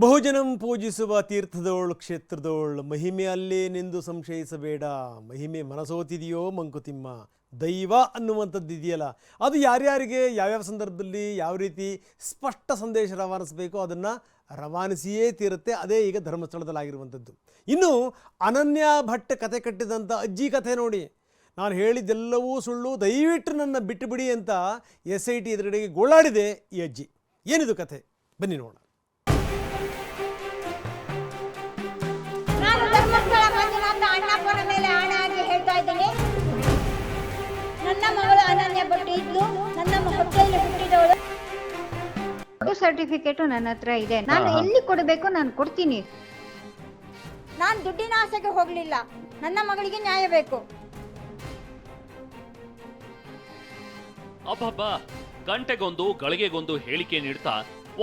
ಬಹುಜನಂ ಪೂಜಿಸುವ ತೀರ್ಥದೋಳು ಕ್ಷೇತ್ರದೋಳು ಮಹಿಮೆ ಅಲ್ಲೇನೆಂದು ಸಂಶಯಿಸಬೇಡ. ಮಹಿಮೆ ಮನಸೋತಿದೆಯೋ ಮಂಕುತಿಮ್ಮ. ದೈವ ಅನ್ನುವಂಥದ್ದು ಇದೆಯಲ್ಲ, ಅದು ಯಾರ್ಯಾರಿಗೆ ಯಾವ್ಯಾವ ಸಂದರ್ಭದಲ್ಲಿ ಯಾವ ರೀತಿ ಸ್ಪಷ್ಟ ಸಂದೇಶ ರವಾನಿಸಬೇಕೋ ಅದನ್ನು ರವಾನಿಸಿಯೇ ತೀರುತ್ತೆ. ಅದೇ ಈಗ ಧರ್ಮಸ್ಥಳದಲ್ಲಾಗಿರುವಂಥದ್ದು. ಇನ್ನು ಅನನ್ಯ ಭಟ್ ಕತೆ ಕಟ್ಟಿದಂಥ ಅಜ್ಜಿ ಕಥೆ ನೋಡಿ. ನಾನು ಹೇಳಿದ್ದೆಲ್ಲವೂ ಸುಳ್ಳು, ದಯವಿಟ್ಟು ನನ್ನ ಬಿಟ್ಟು ಬಿಡಿ ಅಂತ SIT ಎದುರುಗಡೆಗೆ ಗೋಳಾಡಿದೆ ಈ ಅಜ್ಜಿ. ಏನಿದು ಕಥೆ, ಬನ್ನಿ ನೋಡೋಣ. ನನ್ನ ಮಗಳು ಅನನ್ಯ ಭಟ್ ಇದ್ದು ನನ್ನ ಹೊಟ್ಟೆಯಲ್ಲಿ ಹುಟ್ಟಿದವಳು. ಸರ್ಟಿಫಿಕೇಟ್ ನನ್ನ ಹತ್ರ ಇದೆ. ನಾನು ಎಲ್ಲಿ ಕೊಡಬೇಕು ನಾನು ಕೊಡ್ತೀನಿ. ನಾನು ದುಡ್ಡಿನ ಆಸೆಗೆ ಹೋಗ್ಲಿಲ್ಲ. ನನ್ನ ಮಗಳಿಗೆ ನ್ಯಾಯ ಬೇಕು. ಅಬ್ಬಬ್ಬಾ, ಗಂಟೆಗೊಂದು ಗಳಿಗೆಗೊಂದು ಹೇಳಿಕೆ ನೀಡ್ತಾ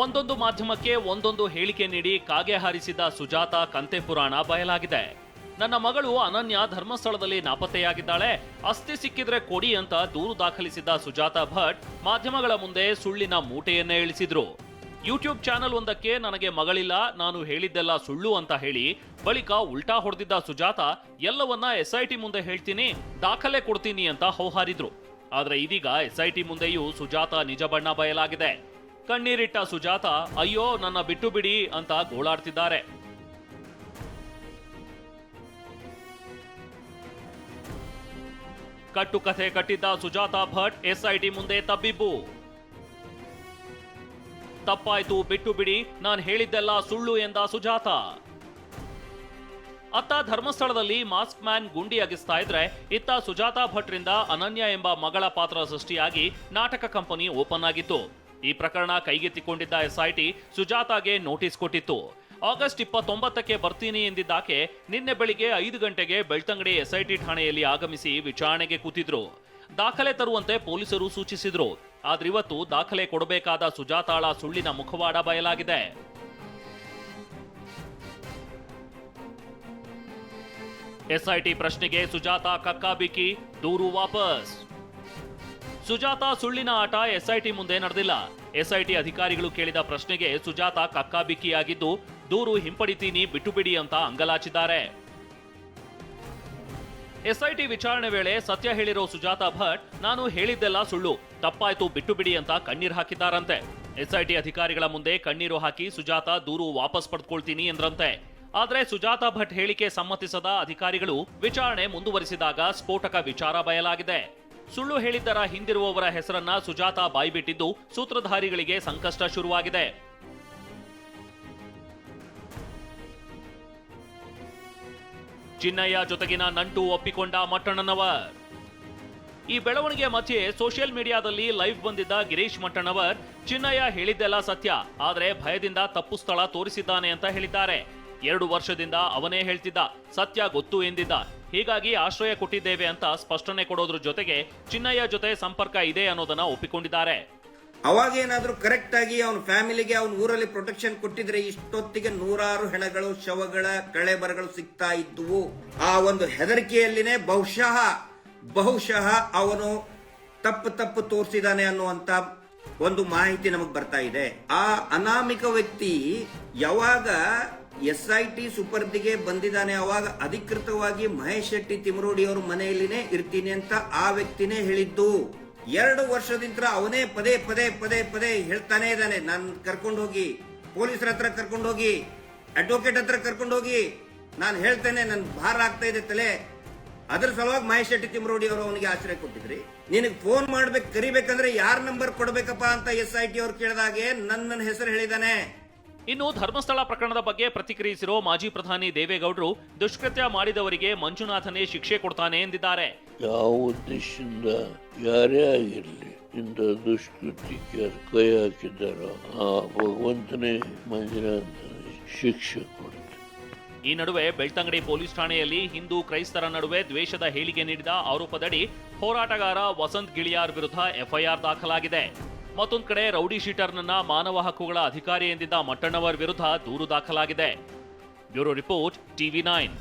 ಒಂದೊಂದು ಮಾಧ್ಯಮಕ್ಕೆ ಒಂದೊಂದು ಹೇಳಿಕೆ ನೀಡಿ ಕಾಗೆ ಹಾರಿಸಿದ ಸುಜಾತ ಕಂತೆ ಪುರಾಣ ಬಯಲಾಗಿದೆ. ನನ್ನ ಮಗಳು ಅನನ್ಯ ಧರ್ಮಸ್ಥಳದಲ್ಲಿ ನಾಪತ್ತೆಯಾಗಿದ್ದಾಳೆ, ಅಸ್ಥಿ ಸಿಕ್ಕಿದ್ರೆ ಕೊಡಿ ಅಂತ ದೂರು ದಾಖಲಿಸಿದ್ದ ಸುಜಾತ ಭಟ್ ಮಾಧ್ಯಮಗಳ ಮುಂದೆ ಸುಳ್ಳಿನ ಮೂಟೆಯನ್ನೇ ಇಳಿಸಿದ್ರು. ಯೂಟ್ಯೂಬ್ ಚಾನೆಲ್ ಒಂದಕ್ಕೆ ನನಗೆ ಮಗಳಿಲ್ಲ, ನಾನು ಹೇಳಿದ್ದೆಲ್ಲ ಸುಳ್ಳು ಅಂತ ಹೇಳಿ ಬಳಿಕ ಉಲ್ಟಾ ಹೊಡೆದಿದ್ದ ಸುಜಾತ ಎಲ್ಲವನ್ನ SIT ಮುಂದೆ ಹೇಳ್ತೀನಿ, ದಾಖಲೆ ಕೊಡ್ತೀನಿ ಅಂತ ಹೌಹಾರಿದ್ರು. ಆದ್ರೆ ಇದೀಗ SIT ಮುಂದೆಯೂ ಸುಜಾತ ನಿಜ ಬಣ್ಣ ಬಯಲಾಗಿದೆ. ಕಣ್ಣೀರಿಟ್ಟ ಸುಜಾತ ಅಯ್ಯೋ ನನ್ನ ಬಿಟ್ಟು ಬಿಡಿ ಅಂತ ಗೋಳಾಡ್ತಿದ್ದಾರೆ. ಕಟ್ಟು ಕಥೆ ಕಟ್ಟಿದ್ದ ಸುಜಾತ ಭಟ್ SIT ಮುಂದೆ ತಬ್ಬಿಬ್ಬು. ತಪ್ಪಾಯ್ತು, ಬಿಟ್ಟು ಬಿಡಿ, ನಾನು ಹೇಳಿದ್ದೆಲ್ಲ ಸುಳ್ಳು ಎಂದ ಸುಜಾತ. ಅತ್ತ ಧರ್ಮಸ್ಥಳದಲ್ಲಿ ಮಾಸ್ಕ್ ಮ್ಯಾನ್ ಗುಂಡಿ ಅಗಿಸ್ತಾ ಇದ್ರೆ, ಇತ್ತ ಸುಜಾತ ಭಟ್ರಿಂದ ಅನನ್ಯ ಎಂಬ ಮಗಳ ಪಾತ್ರ ಸೃಷ್ಟಿಯಾಗಿ ನಾಟಕ ಕಂಪನಿ ಓಪನ್ ಆಗಿತ್ತು. ಈ ಪ್ರಕರಣ ಕೈಗೆತ್ತಿಕೊಂಡಿದ್ದ SIT ಸುಜಾತಾಗೆ ನೋಟಿಸ್ ಕೊಟ್ಟಿತ್ತು. ಆಗಸ್ಟ್ 29ಕ್ಕೆ ಬರ್ತೀನಿ ಎಂದಿದ್ದಾಕೆ ನಿನ್ನೆ ಬೆಳಿಗ್ಗೆ 5 ಗಂಟೆಗೆ ಬೆಳ್ತಂಗಡಿ SIT ಠಾಣೆಯಲ್ಲಿ ಆಗಮಿಸಿ ವಿಚಾರಣೆಗೆ ಕೂತಿದ್ರು. ದಾಖಲೆ ತರುವಂತೆ ಪೊಲೀಸರು ಸೂಚಿಸಿದ್ರು. ಆದ್ರಿವತ್ತು ದಾಖಲೆ ಕೊಡಬೇಕಾದ ಸುಜಾತಾಳ ಸುಳ್ಳಿನ ಮುಖವಾಡ ಬಯಲಾಗಿದೆ. SIT ಪ್ರಶ್ನೆಗೆ ಸುಜಾತ ಕಕ್ಕಾಬಿಕ್ಕಿ, ದೂರು ವಾಪಸ್. ಸುಜಾತ ಸುಳ್ಳಿನ ಆಟ SIT ಮುಂದೆ ನಡೆದಿಲ್ಲ. SIT ಅಧಿಕಾರಿಗಳು ಕೇಳಿದ ಪ್ರಶ್ನೆಗೆ ಸುಜಾತ ಕಕ್ಕಾಬಿಕ್ಕಿಯಾಗಿದ್ದು ದೂರು ಹಿಂಪಡಿತೀನಿ, ಬಿಟ್ಟು ಬಿಡಿ ಅಂತ ಅಂಗಲಾಚಿದ್ದಾರೆ. SIT ವಿಚಾರಣೆ ವೇಳೆ ಸತ್ಯ ಹೇಳಿರೋ ಸುಜಾತ ಭಟ್ ನಾನು ಹೇಳಿದ್ದೆಲ್ಲ ಸುಳ್ಳು, ತಪ್ಪಾಯ್ತು, ಬಿಟ್ಟು ಬಿಡಿ ಅಂತ ಕಣ್ಣೀರು ಹಾಕಿದ್ದಾರಂತೆ. SIT ಅಧಿಕಾರಿಗಳ ಮುಂದೆ ಕಣ್ಣೀರು ಹಾಕಿ ಸುಜಾತ ದೂರು ವಾಪಸ್ ಪಡೆದುಕೊಳ್ತೀನಿ ಎಂದ್ರಂತೆ. ಆದ್ರೆ ಸುಜಾತ ಭಟ್ ಹೇಳಿಕೆ ಸಮ್ಮತಿಸದ ಅಧಿಕಾರಿಗಳು ವಿಚಾರಣೆ ಮುಂದುವರಿಸಿದಾಗ ಸ್ಫೋಟಕ ವಿಚಾರ ಬಯಲಾಗಿದೆ. ಸುಳ್ಳು ಹೇಳಿದ್ದರ ಹಿಂದಿರುವವರ ಹೆಸರನ್ನ ಸುಜಾತ ಬಾಯ್ಬಿಟ್ಟಿದ್ದು ಸೂತ್ರಧಾರಿಗಳಿಗೆ ಸಂಕಷ್ಟ ಶುರುವಾಗಿದೆ. ಚಿನ್ನಯ್ಯ ಜೊತೆಗಿನ ನಂಟು ಒಪ್ಪಿಕೊಂಡ ಮಟ್ಟಣ್ಣನವರ್. ಈ ಬೆಳವಣಿಗೆ ಮಧ್ಯೆ ಸೋಷಿಯಲ್ ಮೀಡಿಯಾದಲ್ಲಿ ಲೈವ್ ಬಂದಿದ್ದ ಗಿರೀಶ್ ಮಟ್ಟಣ್ಣವರ್ ಚಿನ್ನಯ್ಯ ಹೇಳಿದ್ದೆಲ್ಲ ಸತ್ಯ, ಆದ್ರೆ ಭಯದಿಂದ ತಪ್ಪು ಸ್ಥಳ ತೋರಿಸಿದ್ದಾನೆ ಅಂತ ಹೇಳಿದ್ದಾರೆ. 2 ವರ್ಷದಿಂದ ಅವನೇ ಹೇಳ್ತಿದ್ದ, ಸತ್ಯ ಗೊತ್ತು ಎಂದಿದ್ದ, ಹೀಗಾಗಿ ಆಶ್ರಯ ಕೊಟ್ಟಿದ್ದೇವೆ ಅಂತ ಸ್ಪಷ್ಟನೆ ಕೊಡೋದ್ರ ಜೊತೆಗೆ ಚಿನ್ನಯ್ಯ ಜೊತೆ ಸಂಪರ್ಕ ಇದೆ ಅನ್ನೋದನ್ನ ಒಪ್ಪಿಕೊಂಡಿದ್ದಾರೆ. ಅವಾಗೇನಾದ್ರೂ ಕರೆಕ್ಟ್ ಆಗಿ ಅವನ ಫ್ಯಾಮಿಲಿಗೆ ಅವನ ಊರಲ್ಲಿ ಪ್ರೊಟೆಕ್ಷನ್ ಕೊಟ್ಟಿದ್ರೆ ಇಷ್ಟೊತ್ತಿಗೆ 100 ಹೆಣಗಳು, ಶವಗಳ ಕಳೆಬರಗಳು ಸಿಗ್ತಾ ಇದ್ವು. ಆ ಒಂದು ಹೆದರಿಕೆಯಲ್ಲಿನೇ ಬಹುಶಃ ಅವನು ತಪ್ಪು ತೋರಿಸಿದಾನೆ ಅನ್ನುವಂತ ಒಂದು ಮಾಹಿತಿ ನಮಗೆ ಬರ್ತಾ ಇದೆ. ಆ ಅನಾಮಿಕ ವ್ಯಕ್ತಿ ಯಾವಾಗ SIT ಸುಪರ್ದಿಗೆ ಬಂದಿದ್ದಾನೆ ಅವಾಗ ಅಧಿಕೃತವಾಗಿ ಮಹೇಶ್ ಶೆಟ್ಟಿ ತಿಮರೋಡಿ ಅವರ ಮನೆಯಲ್ಲಿನೇ ಇರ್ತೀನಿ ಅಂತ ಆ ವ್ಯಕ್ತಿನೇ ಹೇಳಿದ್ದು. 2 ವರ್ಷದಿಂದ ಅವನೇ ಪದೇ ಹೇಳ್ತಾನೆ ಇದ್ದಾನೆ, ನಾನು ಕರ್ಕೊಂಡು ಹೋಗಿ ಪೊಲೀಸರ ಹತ್ರ ಕರ್ಕೊಂಡು ಹೋಗಿ ಅಡ್ವೊಕೇಟ್ ಹತ್ರ ಕರ್ಕೊಂಡು ಹೋಗಿ ನಾನು ಹೇಳ್ತೇನೆ, ನನ್ ಭಾರ ಆಗ್ತಾ ಇದೆ ತಲೆ. ಅದ್ರ ಸಲುವಾಗಿ ಮಹೇಶ್ ಶೆಟ್ಟಿ ತಿಮರೋಡಿ ಅವರು ಅವನಿಗೆ ಆಶ್ರಯ ಕೊಟ್ಟಿದ್ರಿ. ನಿನಗೆ ಫೋನ್ ಮಾಡ್ಬೇಕು, ಕರಿಬೇಕಂದ್ರೆ ಯಾರ ನಂಬರ್ ಕೊಡ್ಬೇಕಪ್ಪ ಅಂತ SIT ಅವ್ರು ಕೇಳಿದಾಗೆ ನನ್ನ ಹೆಸರು ಹೇಳಿದಾನೆ. ಇನ್ನು ಧರ್ಮಸ್ಥಳ ಪ್ರಕರಣದ ಬಗ್ಗೆ ಪ್ರತಿಕ್ರಿಯಿಸಿರೋ ಮಾಜಿ ಪ್ರಧಾನಿ ದೇವೇಗೌಡರು ದುಷ್ಕೃತ್ಯ ಮಾಡಿದವರಿಗೆ ಮಂಜುನಾಥನೇ ಶಿಕ್ಷೆ ಕೊಡ್ತಾನೆ ಎಂದಿದ್ದಾರೆ. ಯಾವ ಉದ್ದೇಶದಿಂದ ಯಾರೇ ಆಗಿರಲಿ ಇಂಥ ದುಷ್ಕೃತ್ಯಕ್ಕೆ ಕೈ ಹಾಕಿದ್ದಾರೋ ಆ ಭಗವಂತನೇ ಮಂಜುನಾಥನೇ ಶಿಕ್ಷೆ ಕೊಡ್ತಾನೆ. ಈ ನಡುವೆ ಬೆಳ್ತಂಗಡಿ ಪೊಲೀಸ್ ಠಾಣೆಯಲ್ಲಿ ಹಿಂದೂ ಕ್ರೈಸ್ತರ ನಡುವೆ ದ್ವೇಷದ ಹೇಳಿಕೆ ನೀಡಿದ ಆರೋಪದಡಿ ಹೋರಾಟಗಾರ ವಸಂತ್ ಗಿಳಿಯಾರ್ ವಿರುದ್ಧ FIR ದಾಖಲಾಗಿದೆ. ಮತ್ತೊಂದು ಕಡೆ ರೌಡಿ ಶೀಟರ್ನನ್ನ ಮಾನವ ಹಕ್ಕುಗಳ ಅಧಿಕಾರಿ ಎಂದಿದ್ದ ಮಟ್ಟಣ್ಣವರ್ ವಿರುದ್ಧ ದೂರು ದಾಖಲಾಗಿದೆ. Bureau report TV9.